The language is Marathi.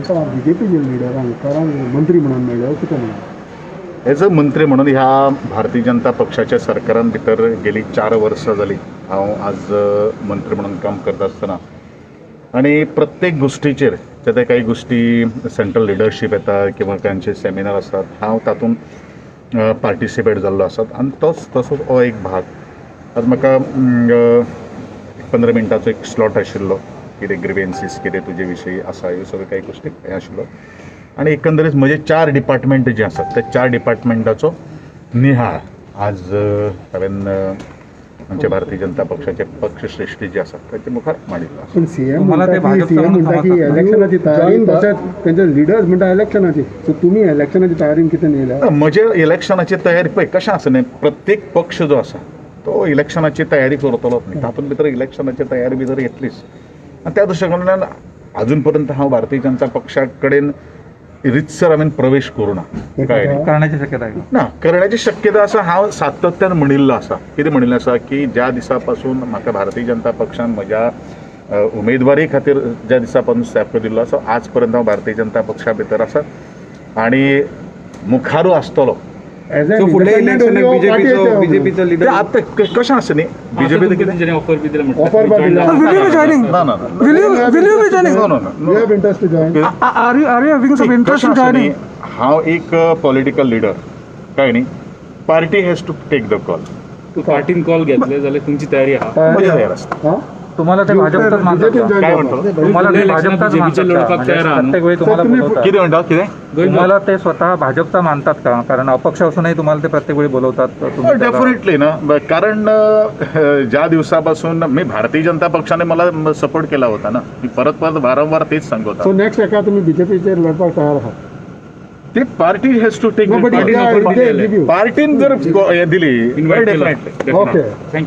तुमकां बीजेपीचे लिडरांक कारण मंत्री म्हणून मेळ्ळे कितें म्हणून एज अ मंत्री म्हणून ह्या भारतीय जनता पक्षाच्या सरकारान भितर गेली 4 वर्सां जाली हांव आज मंत्री म्हणून काम करता आसतना आणि प्रत्येक गोष्टीचेर जे काही गोष्टी सेंट्रल लिडरशीप येता किंवा तांचे सेमिनार आसतात हांव तातूंत पार्टिसिपेट जाल्लो आसात आणि तसोच हो एक भाग आज म्हाका 15 मिनटाचो एक स्लॉट आशिल्लो कितें ग्रिवेन्सीस कितें तुजे विशयी आसा ह्यो सगळ्यो काही गोष्टी हें आशिल्लो आणि एकंदरीत म्हजे 4 डिपार्टमेंट जे आसात त्या 4 डिपार्टमेंटाचो निहाळ आज हांवें आमच्या भारतीय जनता पक्षाचे पक्षश्रेष्ठी जे आसात ताचे मुखार मांडिल्लो. पण सीएम म्हणटा की इलेक्शनाची तयारी तशेंच तेंचे लिडर्स म्हणटा इलेक्शनाची सो तुमी इलेक्शनाची तयारीन कितें न्हिल्या म्हजे इलेक्शनाची तयारी पळय कशें आसा न्ही प्रत्येक पक्ष जो आसा तो इलेक्शनाची तयारी करतलोच न्ही तातूंत भितर इलेक्शनाची तयारी भितर येतलीच आनी त्या दृश्टीकोनान अजून पर्यंत हांव भारतीय जनता पक्षा कडेन रितसर हांवें प्रवेश करूं ना करण्याची शक्यता आहे ना करण्याची शक्यता आसा हांव सातत्यान म्हणिल्लो आसा कितें म्हणिल्लें आसा की ज्या दिसा पासून म्हाका भारतीय जनता पक्षान म्हज्या उमेदवारी खातीर ज्या दिसा पासून स्टेप दिल्लो आसा आज पर्यंत हांव भारतीय जनता पक्षा भितर आसा आणि मुखारू आसतलो फुडल्या इलेक्शनाक बीजेपीचो लिडर आतां कशें आसा न्ही बीजेपी कितें ऑफर बी दिला ऑफर बा दिला no you have interest to join हांव एक पॉलिटिकल लिडर काय न्ही party has to take the call तू पार्टीन कॉल घेतले जाल्यार तुमची तयारी आहा म्हजी तयार आसता तुम्हाला ते भाजपचाच मानतात काय म्हणतो तुम्हाला ते भाजपचाच मानतात प्रत्येक वेळी तुम्हाला बोलवतात कितें म्हणटा कितें तुम्हाला ते स्वतः भाजपचा मानतात का कारण अपक्ष असूनही तुम्हाला ते प्रत्येक वेळी बोलवतात तुम्ही त्याला- डेफिनेटली ना कारण ज्या दिवसापासून मी भारतीय जनता पक्षाने मला सपोर्ट केला होता ना मी परत वारंवार तेच सांगत सो होता नेक्स्ट एका तुम्ही बीजेपीचेर लढपाक तयार आहात ते party has to take No, but they give you. पार्टीन जर दिली Invite केलं. Definitely okay thank you